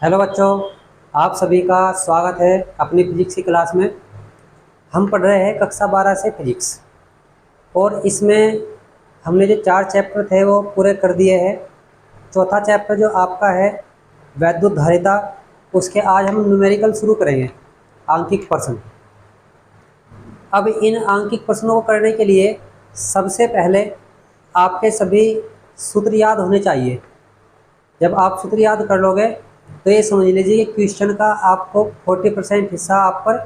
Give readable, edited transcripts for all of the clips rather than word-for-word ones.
Hello बच्चों, आप सभी का स्वागत है अपनी फिजिक्स की क्लास में। हम पढ़ रहे हैं कक्षा 12 से फिजिक्स और इसमें हमने जो 4 चैप्टर थे वो पूरे कर दिए हैं। चौथा चैप्टर जो आपका है वैद्युत धारिता, उसके आज हम न्यूमेरिकल शुरू करेंगे, आंकिक प्रश्न। अब इन आंकिक प्रश्नों को करने के लिए सबसे पहले आपके सभी सूत्र याद होने चाहिए। जब आप सूत्र याद कर लोगे तो ये समझ लीजिए कि क्वेश्चन का आपको 40% हिस्सा आप पर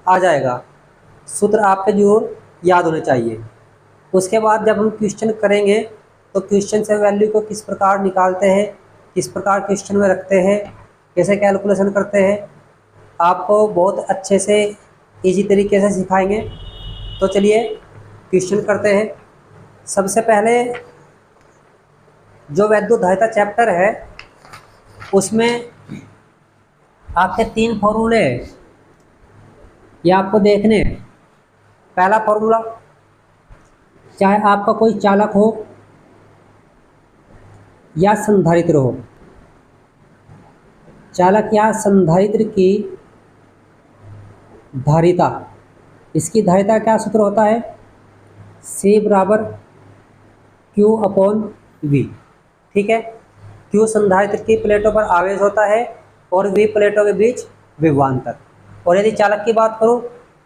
आ जाएगा। सूत्र आपके जरूर याद होने चाहिए। उसके बाद जब हम क्वेश्चन करेंगे तो क्वेश्चन से वैल्यू को किस प्रकार निकालते हैं, किस प्रकार क्वेश्चन में रखते हैं, कैसे कैलकुलेशन करते हैं, आपको बहुत अच्छे से इजी तरीके से सिखाएंगे। तो चलिए क्वेश्चन करते हैं। सबसे पहले जो वैद्युत धारिता चैप्टर है उसमें आपके 3 फॉर्मूले ये आपको देखने हैं। पहला फॉर्मूला, चाहे आपका कोई चालक हो या संधारित्र हो, चालक या संधारित्र की धारिता, इसकी धारिता क्या सूत्र होता है? C बराबर Q अपॉन V। ठीक है, Q संधारित्र की प्लेटों पर आवेश होता है और V प्लेटों के बीच विभवांतर। और यदि चालक की बात करूं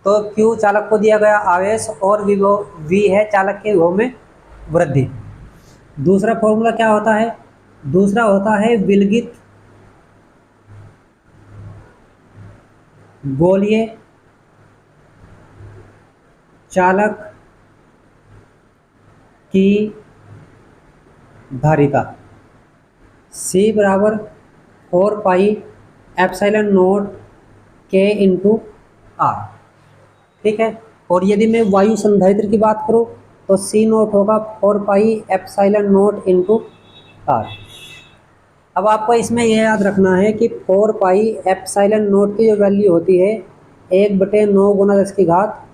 तो Q चालक को दिया गया आवेश और V है चालक के विभव में वृद्धि। दूसरा फॉर्मूला क्या होता है? दूसरा होता है विलगित गोलीय चालक की धारिता। C बराबर 4 pi epsilon not K into R। ठीक है, और यदि मैं वायु संधारित्र की बात करूं तो C नोट होगा 4 pi epsilon not into R। अब आपको इसमें यह याद रखना है कि 4 पाई एप्सिलॉन नोट की जो वैल्यू होती है 1/9 गुना 10 की घात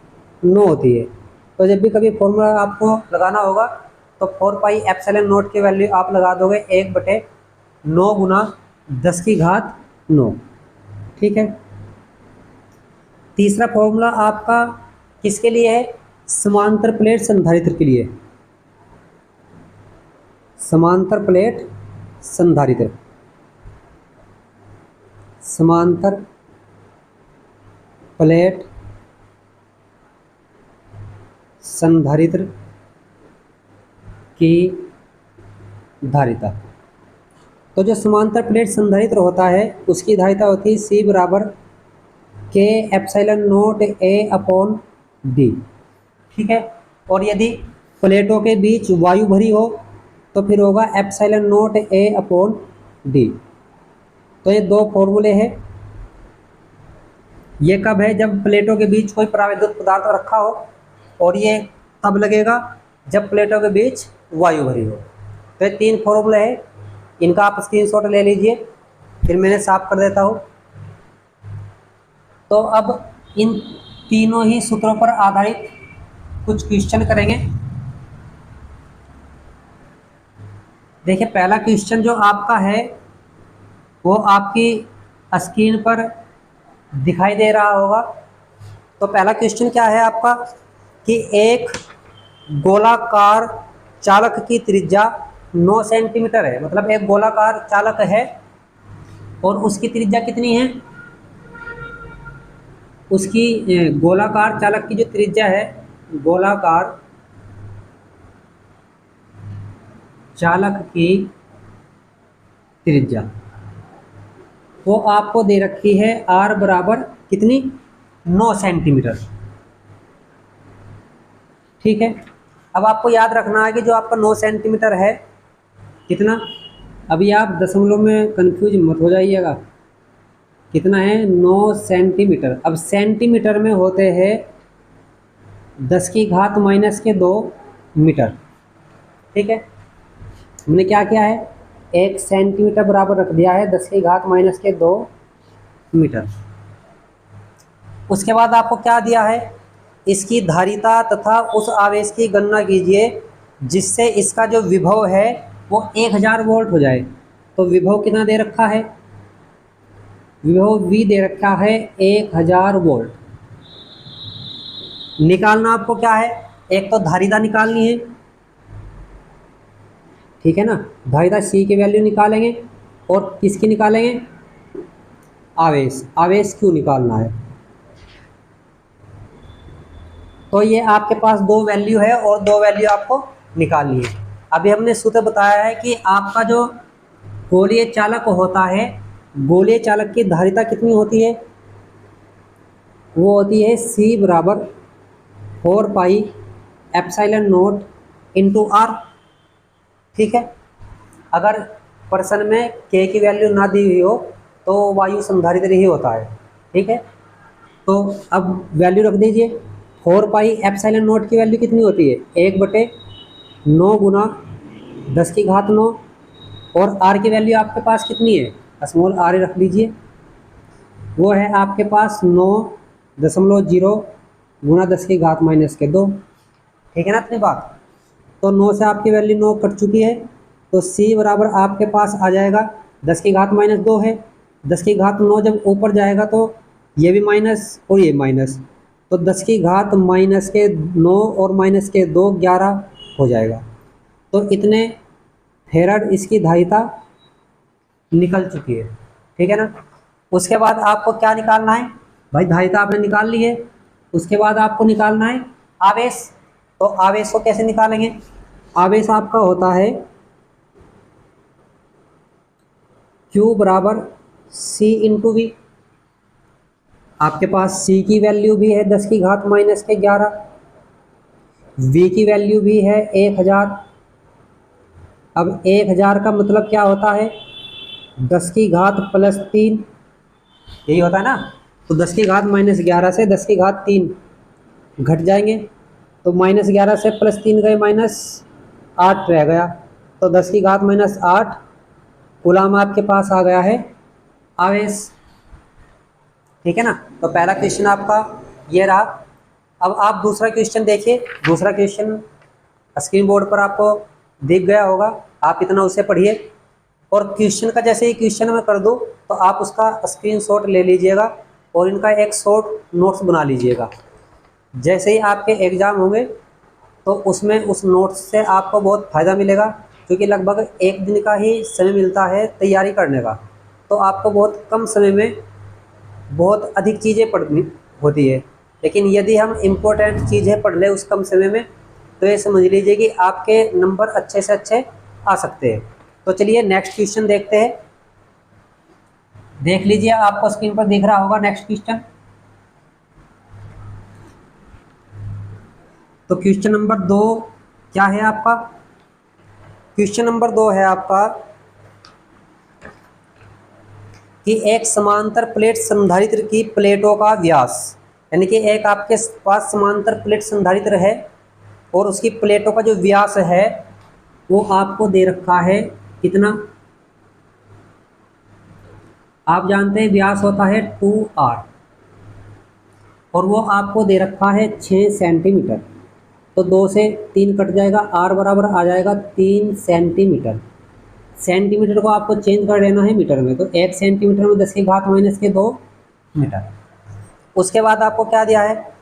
9 होती है। तो जब भी कभी फॉर्मूला आपको लगाना होगा तो 4 पाई एप्सिलॉन नोट की वैल्यू आप लगा दोगे 1/9 गुना 10 की घात 9। ठीक है, तीसरा फॉर्मूला आपका किसके लिए है? समांतर प्लेट संधारित्र के लिए। समांतर प्लेट संधारित्र, समांतर प्लेट संधारित्र की धारिता। तो जो समांतर प्लेट संधारित्र होता है उसकी धारिता होती है C बराबर K epsilon note A upon D। ठीक है, और यदि प्लेटों के बीच वायु भरी हो तो फिर होगा epsilon note A upon D। तो ये 2 फॉर्मूले हैं। ये कब है? जब प्लेटों के बीच कोई प्रावैद्युत पदार्थ रखा हो, और ये तब लगेगा जब प्लेटों के बीच वायु भरी हो। तो ये 3 फॉर्मूले हैं, इनका आप स्क्रीनशॉट ले लीजिए, फिर मैंने साफ कर देता हूँ। तो अब इन तीनों ही सूत्रों पर आधारित कुछ क्वेश्चन करेंगे। देखिए, पहला क्वेश्चन जो आपका है वो आपकी स्क्रीन पर दिखाई दे रहा होगा। तो पहला क्वेश्चन क्या है आपका कि एक गोलाकार चालक की त्रिज्या 9 सेंटीमीटर है। मतलब एक गोलाकार चालक है और उसकी त्रिज्या कितनी है? उसकी गोलाकार चालक की जो त्रिज्या है, गोलाकार चालक की त्रिज्या वो आपको दे रखी है R बराबर कितनी? 9 सेंटीमीटर। ठीक है, अब आपको याद रखना है कि जो आपका 9 सेंटीमीटर है कितना, अभी आप दशमलव में कंफ्यूज मत हो जाइएगा, कितना है? 9 सेंटीमीटर। अब सेंटीमीटर में होते हैं 10 की घात -2 मीटर। ठीक है, हमने क्या किया है? 1 सेंटीमीटर बराबर रख दिया है 10 की घात -2 मीटर। उसके बाद आपको क्या दिया है? इसकी धारिता तथा उस आवेश की गणना कीजिए जिससे इसका जो विभव है वो 1000 वोल्ट हो जाए। तो विभव कितना दे रखा है? विभव V दे रखा है 1000 वोल्ट। निकालना आपको क्या है, एक तो धारिता निकालनी है, ठीक है ना, धारिता C की वैल्यू निकालेंगे और किसकी निकालेंगे, आवेश, आवेश Q निकालना है। तो ये आपके पास दो वैल्यू है और दो वैल्यू आपको निकालनी है। अभी हमने सूत्र बताया है कि आपका जो गोलीय चालक होता है, गोलीय चालक की धारिता कितनी होती है, वो होती है C बराबर 4 pi epsilon not into R, ठीक है। अगर प्रश्न में K की वैल्यू ना दी हुई हो तो वायु संधारित्र ही होता है, ठीक है। तो अब वैल्यू रख दीजिए, 4 पाई एप्सिलॉन नॉट की वैल्यू कितनी होती है, 1/9 गुना 10 की घात 9, और आर की वैल्यू आपके पास कितनी है, स्मॉल आर रख लीजिए, वो है आपके पास 9.0 गुना 10 की घात -2, ठीक है ना इतनी बात। तो 9 से आपकी वैल्यू 9 कट चुकी है, तो C बराबर आपके पास आ जाएगा 10 की घात -2 है, 10 की घात 9 जब ऊपर जाएगा तो ये भी माइनस और ये माइनस, तो 10 की घात -9 और -2 11 हो जाएगा। तो इतने फेराड इसकी धारिता निकल चुकी है, ठीक है ना। उसके बाद आपको क्या निकालना है भाई, धारिता आपने निकाल ली है, उसके बाद आपको निकालना है आवेश। तो आवेश को कैसे निकालेंगे, आवेश आपका होता है Q बराबर C इंटू वी। आपके पास C की वैल्यू भी है 10 की घात -11, V की वैल्यू भी है 1000। अब 1000 का मतलब क्या होता है, 10 की घात +3, यही होता है ना। तो 10 की घात -11 से 10 की घात 3 घट जाएंगे, तो -11 से +3 गए -8 रह गया, तो 10 की घात -8 कूलम आपके पास आ गया है आवेश, ठीक है ना। तो पहला क्वेश्चन आपका ये रहा। अब आप दूसरा क्वेश्चन देखिए, दूसरा क्वेश्चन स्क्रीन बोर्ड पर आपको दिख गया होगा, आप इतना उसे पढ़िए, और क्वेश्चन का जैसे ही क्वेश्चन मैं कर दूँ तो आप उसका स्क्रीनशॉट ले लीजिएगा और इनका एक शॉर्ट नोट्स बना लीजिएगा। जैसे ही आपके एग्ज़ाम होंगे तो उसमें उस नोट्स से आपको बहुत फ़ायदा मिलेगा, क्योंकि लगभग एक दिन का ही समय मिलता है तैयारी करने का, तो आपको बहुत कम समय में बहुत अधिक चीज़ें पढ़नी होती है। लेकिन यदि हम इम्पोर्टेंट चीज़ें पढ़ लें उस कम समय में, तो ये समझ लीजिए कि आपके नंबर अच्छे से अच्छे आ सकते हैं। तो चलिए नेक्स्ट क्वेश्चन देखते हैं। देख लीजिए, आपको स्क्रीन पर दिख रहा होगा नेक्स्ट क्वेश्चन। तो क्वेश्चन नंबर 2 क्या है आपका, क्वेश्चन नंबर 2 है आपका कि एक समांतर प्लेट संधारित्र की प्लेटों का व्यास, यानी कि एक आपके पास समांतर प्लेट संधारित्र है और उसकी प्लेटों का जो व्यास है वो आपको दे रखा है कितना, आप जानते हैं व्यास होता है 2r, और वो आपको दे रखा है 6 सेंटीमीटर। तो 2 से 3 कट जाएगा, r बराबर आ जाएगा 3 सेंटीमीटर। सेंटीमीटर को आपको चेंज कर लेना है मीटर में, तो 1 सेंटीमीटर में 10 की घात -2 मीटर। उसके बाद आपको क्या दिया है,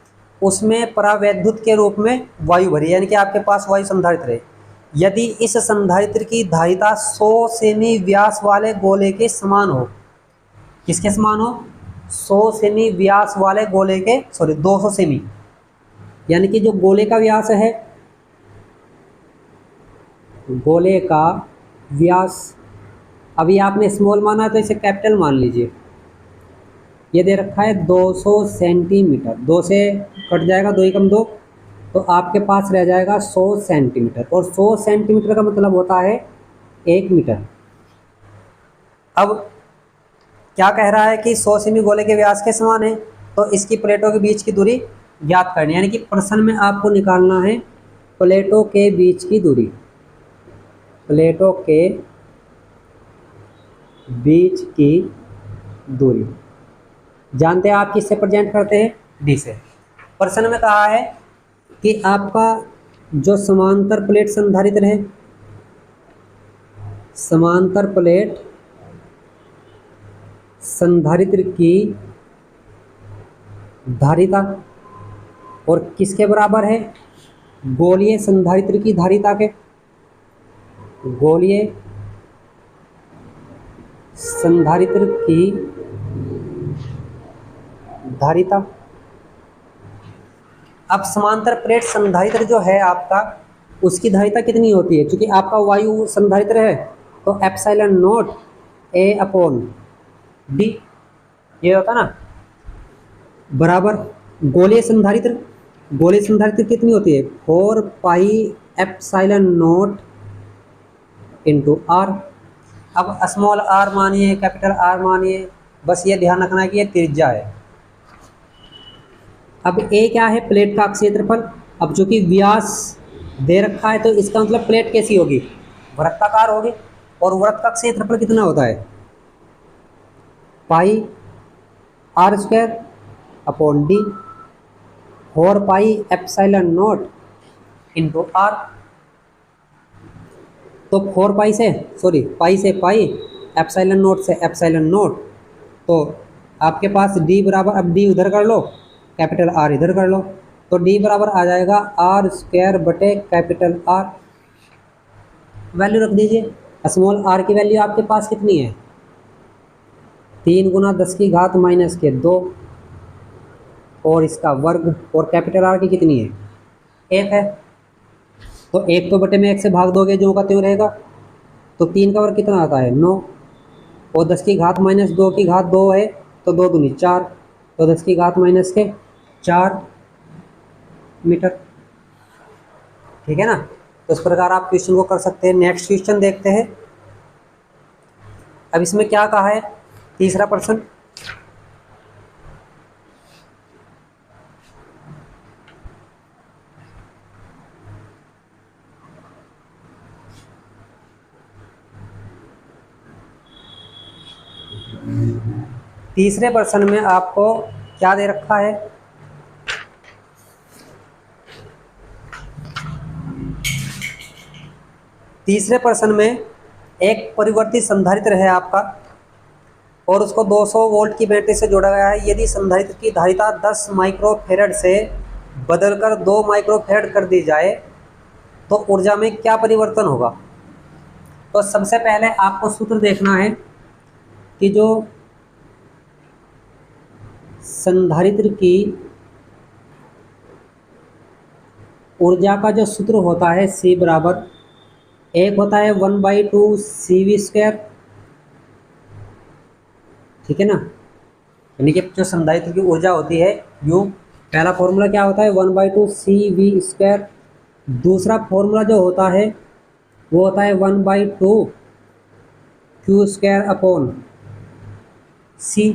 उसमें परावैद्युत के रूप में वायु भरी, यानी कि आपके पास वायु संधारित्र है। यदि इस संधारित्र की धारिता 100 सेमी व्यास वाले गोले के समान हो, किसके समान हो, 100 सेमी व्यास वाले गोले के, 200 सेमी, यानी कि जो गोले का व्यास है, गोले का व्यास, अभी आपने स्मॉल माना तो इसे कैपिटल मान लीजिए, ये दे रखा है 200 सेंटीमीटर, 2 से कट जाएगा, 2 एकम 2, तो आपके पास रह जाएगा 100 सेंटीमीटर, और 100 सेंटीमीटर का मतलब होता है 1 मीटर। अब क्या कह रहा है कि 100 सेमी गोले के व्यास के समान है, तो इसकी प्लेटों के बीच की दूरी ज्ञात करनी है, यानी कि प्रश्न में आपको निकालना है प्लेटों के बीच की दूरी, प्लेटों के बीच की दूरी जानते हैं आप किससे प्रेजेंट करते हैं, डी से। प्रश्न में कहा है कि आपका जो समांतर प्लेट संधारित्र है, समांतर प्लेट संधारित्र की धारिता और किसके बराबर है, गोलीय संधारित्र की धारिता के, गोलीय संधारित्र की धारिता। अब समांतर प्लेट संधारित्र जो है आपका, उसकी धारिता कितनी होती है, क्योंकि आपका वायु संधारित्र है तो epsilon not a upon D ये होता ना, बराबर गोलीय संधारित्र, गोलीय संधारित्र कितनी होती है 4 pi epsilon not into R. अब स्मॉल आर मानिए, कैपिटल आर मानिए, बस ये ध्यान रखना है कि ये त्रिज्या है। अब ए क्या है, प्लेट का क्षेत्रफल। अब जो कि व्यास दे रखा है तो इसका मतलब प्लेट कैसी होगी, वृत्ताकार होगी, और वृत्त का क्षेत्रफल कितना होता है pi r square upon d, 4 pi epsilon not into r. तो 4 पाई से पाई से पाई, एप्सिलॉन नॉट से एप्सिलॉन नॉट, तो आपके पास डी बराबर, अब डी उधर कर लो, कैपिटल आर इधर कर लो, तो डी बराबर आ जाएगा आर स्क्वायर बटे कैपिटल आर। वैल्यू रख दीजिए। स्मॉल आर की वैल्यू आपके पास कितनी है 3 गुना 10 की घात माइनस के 2 और इसका वर्ग, और कैपिटल आर की कितनी है 1 है, तो 1 तो बटे में 1 से भाग दोगे जो का त्यों रहेगा, तो 3 का वर्ग कितना आता है 9, और 10 की घात माइनस 2 की घात 2 है तो 2 दूनी 4, तो 10 की घात माइनस के 4 मीटर। ठीक है ना, तो इस प्रकार आप क्वेश्चन को कर सकते हैं। नेक्स्ट क्वेश्चन देखते हैं। अब इसमें क्या कहा है, तीसरा प्रश्न, तीसरे प्रश्न में आपको क्या दे रखा है, तीसरे प्रश्न में एक परिवर्ती संधारित्र है आपका और उसको 200 वोल्ट की बैटरी से जोड़ा गया है। यदि संधारित्र की धारिता 10 माइक्रोफेरड से बदलकर 2 माइक्रोफेरड कर दी जाए तो ऊर्जा में क्या परिवर्तन होगा। तो सबसे पहले आपको सूत्र देखना है कि जो संधारित्र की ऊर्जा का जो सूत्र होता है C बराबर, एक होता है 1/2 CV स्क्वायर, ठीक है ना, यानी कि जो संधारित्र की ऊर्जा होती है U, पहला फॉर्मूला क्या होता है 1/2 CV स्क्वायर। दूसरा फॉर्मूला जो होता है वो होता है 1/2 Q स्क्वायर अपॉन C,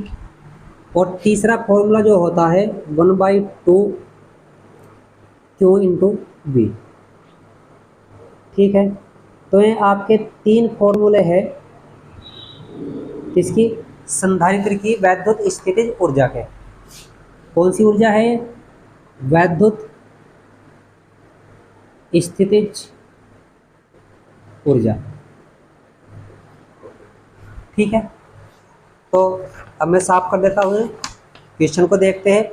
और तीसरा फॉर्मूला जो होता है 1/2 Q इंटू V। ठीक है, तो ये आपके 3 फॉर्मूले हैं इसकी संधारित्र की वैद्युत स्थितिज ऊर्जा के। कौन सी ऊर्जा है, वैद्युत स्थितिज ऊर्जा। ठीक है, तो अब मैं साफ कर देता हूँ, क्वेश्चन को देखते हैं।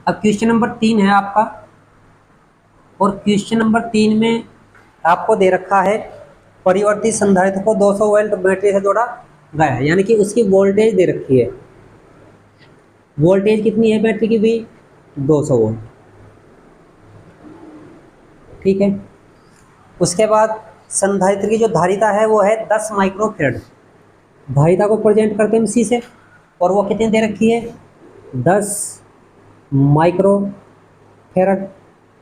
अब क्वेश्चन नंबर 3 है आपका, और क्वेश्चन नंबर 3 में आपको दे रखा है परिवर्ती संधारित्र को 200 वोल्ट बैटरी से जोड़ा गया है, यानी कि उसकी वोल्टेज दे रखी है। वोल्टेज कितनी है बैटरी की भी 200 वोल्ट। ठीक है, उसके बाद संधारित्र की जो धारिता है वो है 10 माइक्रोफेरड। धारिता को प्रेजेंट करते हैं C से, और वो कितनी दे रखी है 10 माइक्रोफेरड।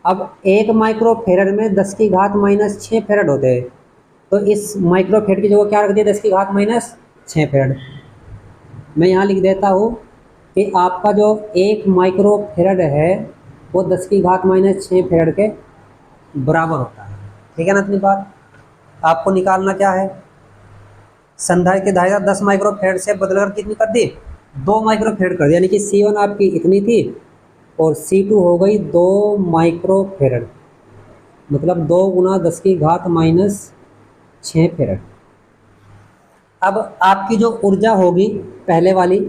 अब 1 माइक्रोफेरड में 10 की घात माइनस 6 फेरड होते हैं, तो इस माइक्रोफेरड की जगह क्या रख दिया 10 की घात माइनस 6 फेरड। मैं यहाँ लिख देता हूँ कि आपका जो 1 माइक्रोफेरड है वो 10 की घात माइनस 6 फेरड के बराबर होता है। ठीक है ना, इतनी बात आपको निकालना क्या है, संधारित्र की धारिता 10 माइक्रोफेरड से बदलकर कितनी कर दी 2 माइक्रोफेरड कर दी, यानी कि C1 आपकी इतनी थी और C2 हो गई 2 माइक्रोफेरड, मतलब 2 गुना 10 की घात माइनस 6 फेरड। अब आपकी जो ऊर्जा होगी पहले वाली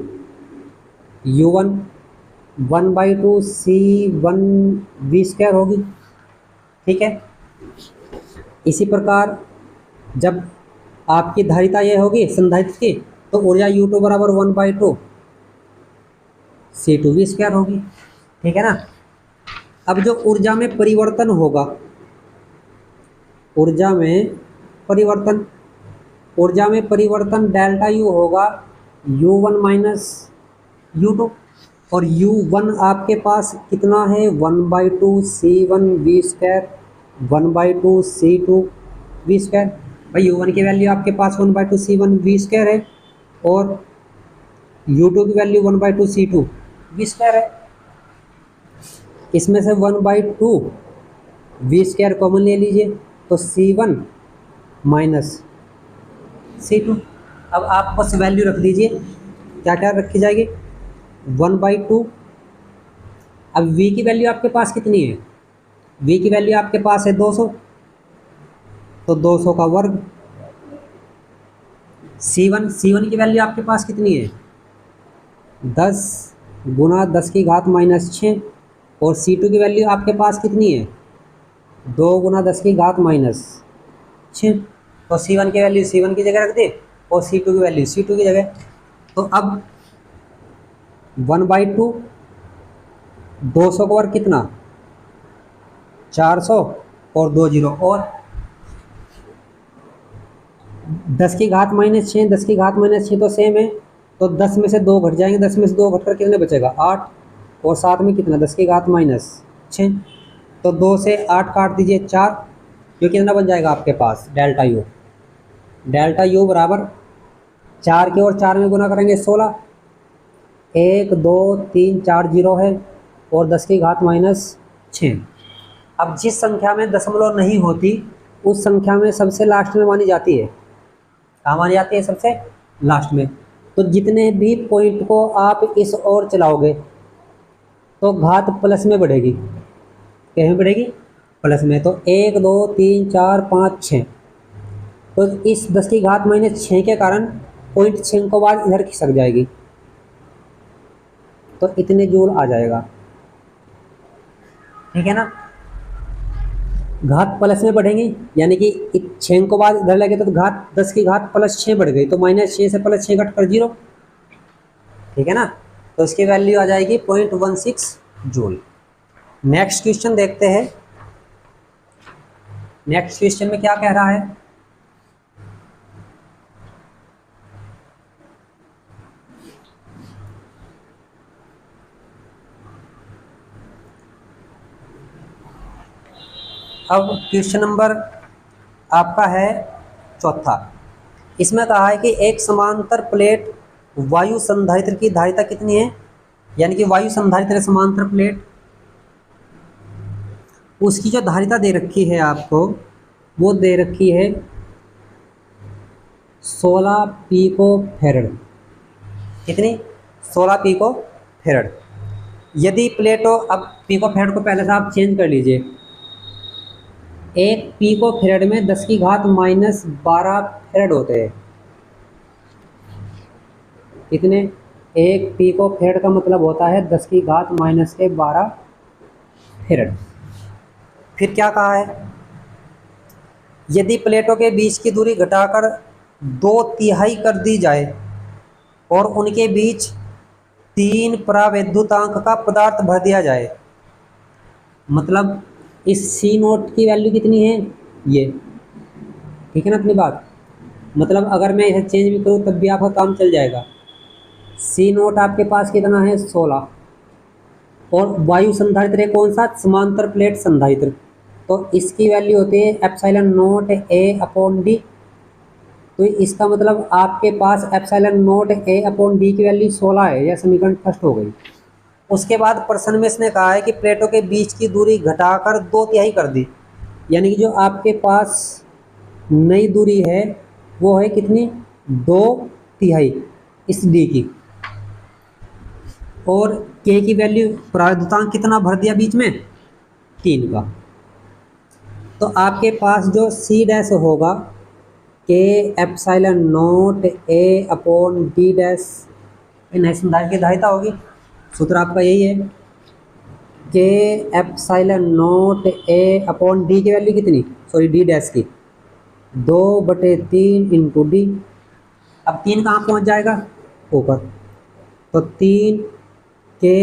U1 1/2 C1 V² होगी, ठीक है। इसी प्रकार जब आपकी धारिता ये होगी संधारित्र की, तो ऊर्जा U2 बराबर 1/2 C2V² होगी, ठीक है ना। अब जो ऊर्जा में परिवर्तन होगा, ऊर्जा में परिवर्तन डेल्टा U होगा U1 माइनस U2, और U1 आपके पास कितना है 1/2 C1V², 1/2 C2V²। भाई U1 की वैल्यू आपके पास 1/2 C1V² है और U2 की वैल्यू 1/2 C2V² है। इसमें से 1/2 V² कॉमन ले लीजिए, तो C1 माइनस C2। अब आप बस वैल्यू रख दीजिए, क्या क्या रखी जाएगी 1/2। अब V की वैल्यू आपके पास कितनी है, V की वैल्यू आपके पास है 200, तो 200 का वर्ग। C1 की वैल्यू आपके पास कितनी है 10 गुना 10 की घात माइनस 6, और C2 की वैल्यू आपके पास कितनी है 2 गुना 10 की घात माइनस 6। तो C1 की वैल्यू C1 की जगह रख दे और C2 की वैल्यू C2 की जगह। तो अब 1/2 200 का वर्ग कितना 400 और 2 जीरो, और 10 की घात माइनस 6, 10 की घात माइनस 6 तो सेम है, तो 10 में से 2 घट जाएंगे, 10 में से 2 घटकर कितने बचेगा 8, और साथ में कितना 10 की घात माइनस 6, तो 2 से 8 काट दीजिए 4, जो कितना बन जाएगा आपके पास डेल्टा U। डेल्टा U बराबर 4 के और 4 में गुना करेंगे 16, 1 2 3 4 जीरो है, और 10 की घात माइनस 6। अब जिस संख्या में दशमलव नहीं होती उस संख्या में सबसे लास्ट में मानी जाती है, कहाँ मानी जाती है सबसे लास्ट में। तो जितने भी पॉइंट को आप इस ओर चलाओगे तो घात प्लस में बढ़ेगी, क्या में बढ़ेगी प्लस में। तो 1 2 3 4 5 6, तो इस 10 की घात माइनस 6 के कारण पॉइंट 6 को बाद इधर खिसक जाएगी, तो इतने जूल आ जाएगा, ठीक है ना। घात प्लस में बढ़ेंगी, यानी कि 6 को बाद इधर लगे तो घात 10 की घात प्लस 6 बढ़ गई, तो माइनस 6 से प्लस 6 घट कर 0, ठीक है ना। तो इसकी वैल्यू आ जाएगी 0.16 जूल। नेक्स्ट क्वेश्चन देखते हैं। नेक्स्ट क्वेश्चन में क्या कह रहा है, अब क्वेश्चन नंबर आपका है चौथा। इसमें कहा है कि एक समांतर प्लेट वायु संधारित्र की धारिता कितनी है, यानी कि वायु संधारित्र समांतर प्लेट, उसकी जो धारिता दे रखी है आपको वो दे रखी है 16 पिको फैरड। कितनी 16 पिको फैरड। यदि प्लेटों, अब पिको फैरड को पहले से आप चेंज कर लीजिए, एक पिको फैरड में 10 की घात माइनस 12 फैरड होते हैं। कितने, एक पिको फैरड का मतलब होता है 10 की घात माइनस के 12 फैरड। फिर क्या कहा है, यदि प्लेटों के बीच की दूरी घटाकर 2/3 कर दी जाए और उनके बीच 3 परावैद्युतांक का पदार्थ भर दिया जाए, मतलब इस C0 की वैल्यू कितनी है ये, ठीक है ना अपनी बात। मतलब अगर मैं इसे चेंज भी करूँ तब भी आपका काम चल जाएगा। C0 आपके पास कितना है 16, और वायु संधारित्र कौन सा समांतर प्लेट संधारित्र, तो इसकी वैल्यू होती है ε0 A/d। तो इसका मतलब आपके पास ε0 A/d की वैल्यू 16 है, यह समीकरण फर्स्ट हो गई। उसके बाद प्रश्न में इसने कहा है कि प्लेटों के बीच की दूरी घटाकर 2/3 कर दी, यानी कि जो आपके पास नई दूरी है वो है कितनी 2/3 इस d की, और k की वैल्यू परावैद्युतांक कितना भर दिया बीच में 3 का। तो आपके पास जो C' होगा के epsilon not a upon D dash, नए संधारित्र की धारिता होगी। सूत्र आपका यही है, के epsilon not a upon D की वैल्यू कितनी, सॉरी डी डैश की 2/3 इंटू डी। अब 3 कहाँ पहुँच जाएगा, ऊपर, तो 3 के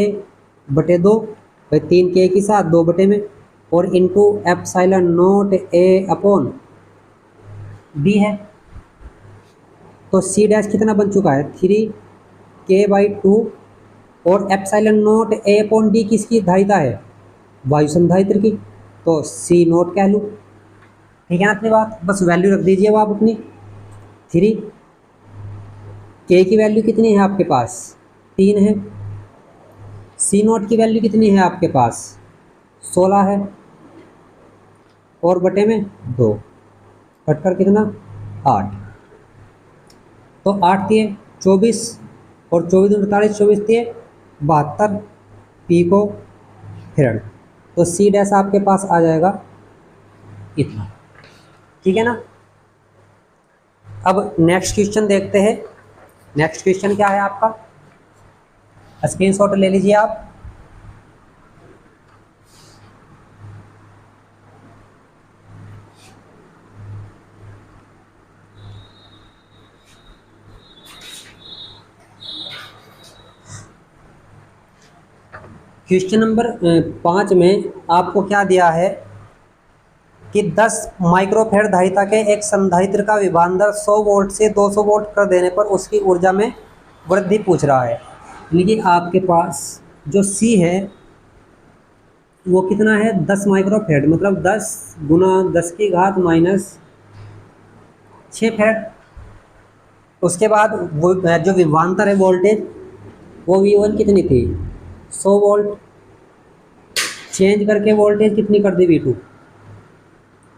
बटे 2, भाई 3 के के साथ 2 बटे में, और into epsilon not a upon D है। तो सी डैश कितना बन चुका है 3k/2, और epsilon not a upon D किसकी धारिता है, वायु संधारित्र की, तो सी नॉट कह लूँ। ठीक है ना अपनी बात, बस वैल्यू रख दीजिए वो आप अपनी 3, के की वैल्यू कितनी है आपके पास 3 है, सी नॉट की वैल्यू कितनी है आपके पास 16 है, और बटे में 2, कटकर कितना 8, तो 8 दिए 24, और 24 दूनी 48, 24 दिए 72 पीको फैराड। तो सी डैश आपके पास आ जाएगा इतना। ठीक है ना। अब नेक्स्ट क्वेश्चन देखते हैं। नेक्स्ट क्वेश्चन क्या है आपका, स्क्रीनशॉट ले लीजिए आप। क्वेश्चन नंबर 5 में आपको क्या दिया है कि 10 माइक्रोफैराड धारिता के एक संधारित्र का विभवांतर 100 वोल्ट से 200 वोल्ट कर देने पर उसकी ऊर्जा में वृद्धि पूछ रहा है। यानी कि आपके पास जो सी है वो कितना है 10 माइक्रोफैराड, मतलब 10 गुना 10 की घात माइनस 6 फैराड। उसके बाद वो जो विभवांतर है वोल्टेज वो V1 कितनी थी 100 वोल्ट, चेंज करके वोल्टेज कितनी कर दी V2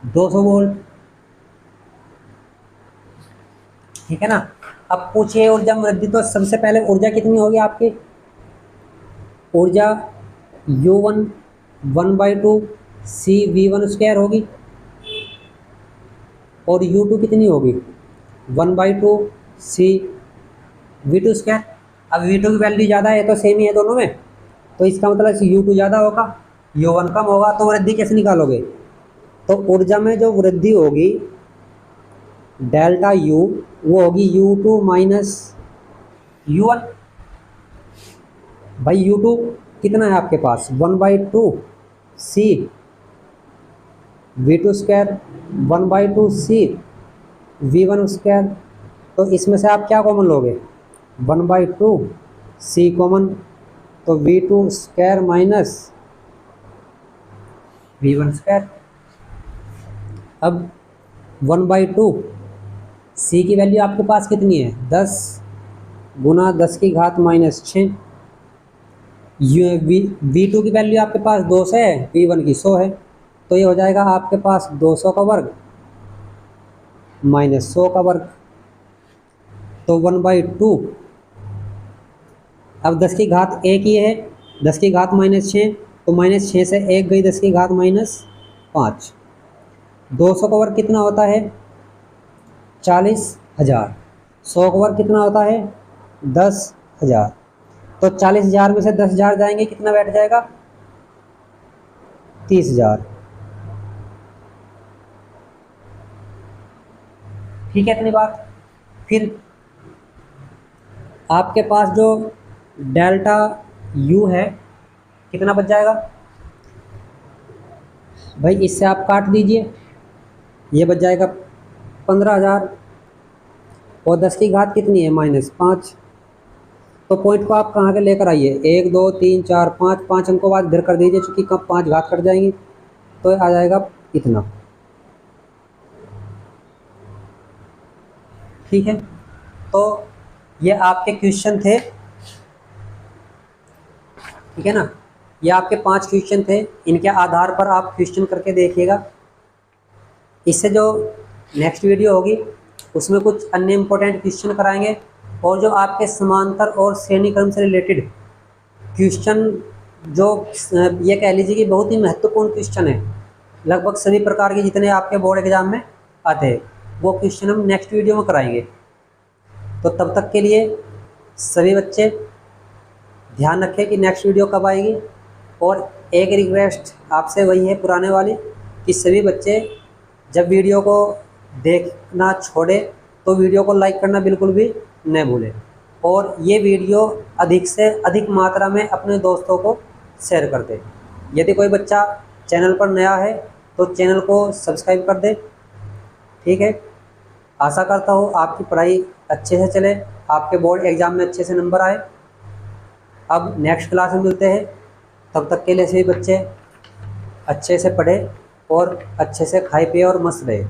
200 वोल्ट। ठीक है ना। अब पूछिए ऊर्जा में वृद्धि, तो सबसे पहले ऊर्जा कितनी होगी आपकी, ऊर्जा U1 1/2 C V1 स्क्वायर होगी, और U2 कितनी होगी 1/2 C V2 स्क्वायर। अब V2 की वैल्यू ज़्यादा है तो सेम ही है दोनों में, तो इसका मतलब U2 ज़्यादा होगा, U1 कम होगा, तो वृद्धि कैसे निकालोगे, तो ऊर्जा में जो वृद्धि होगी डेल्टा U वो होगी U2 माइनस U1। भाई U2 कितना है आपके पास 1/2 C V2 square 1/2 C V1 square. तो इसमें से आप क्या कॉमन लोगे 1/2 C कॉमन, तो V2 square minus V1 square. अब 1/2 C की वैल्यू आपके पास कितनी है 10 गुना 10 की घात माइनस 6, V2 की वैल्यू आपके पास 200 है, V1 की 100 है, तो ये हो जाएगा आपके पास 200 का वर्ग माइनस 100 का वर्ग, तो 1/2। अब 10 की घात एक ही है, 10 की घात माइनस 6, तो माइनस 6 से 1 गई 10 की घात माइनस 5। 200 का वर्ग कितना होता है 40,000, 100 का वर्ग कितना होता है 10,000, तो 40,000 में से 10,000 जाएंगे कितना बैठ जाएगा 30,000। ठीक है इतनी बात। फिर आपके पास जो डेल्टा U है कितना बच जाएगा भाई, इससे आप काट दीजिए, ये बच जाएगा 15,000, और 10 की घात कितनी है -5। तो पॉइंट को आप कहाँ के लेकर आइए 1 2 3 4 5, 5 अंकों बाद इधर कर दीजिए, चूँकि कब 5 घात कट जाएंगी, तो आ जाएगा इतना। ठीक है, तो ये आपके क्वेश्चन थे। ठीक है ना, ये आपके 5 क्वेश्चन थे, इनके आधार पर आप क्वेश्चन करके देखिएगा। इससे जो नेक्स्ट वीडियो होगी उसमें कुछ अन्य इम्पोर्टेंट क्वेश्चन कराएंगे, और जो आपके समांतर और श्रेणी क्रम से रिलेटेड क्वेश्चन, जो ये कह लीजिए कि बहुत ही महत्वपूर्ण क्वेश्चन है, लगभग सभी प्रकार के जितने आपके बोर्ड एग्जाम में आते हैं वो क्वेश्चन हम नेक्स्ट वीडियो में कराएंगे। तो तब तक के लिए सभी बच्चे ध्यान रखें कि नेक्स्ट वीडियो कब आएगी। और एक रिक्वेस्ट आपसे वही है पुराने वाली, कि सभी बच्चे जब वीडियो को देखना छोड़े तो वीडियो को लाइक करना बिल्कुल भी न भूलें, और ये वीडियो अधिक से अधिक मात्रा में अपने दोस्तों को शेयर कर दें। यदि कोई बच्चा चैनल पर नया है तो चैनल को सब्सक्राइब कर दे। ठीक है, आशा करता हूँ आपकी पढ़ाई अच्छे से चले, आपके बोर्ड एग्ज़ाम में अच्छे से नंबर आए। अब नेक्स्ट क्लास में मिलते हैं, तब तक के लिए सभी बच्चे अच्छे से पढ़े और अच्छे से खाए पिए और मस्त रहे।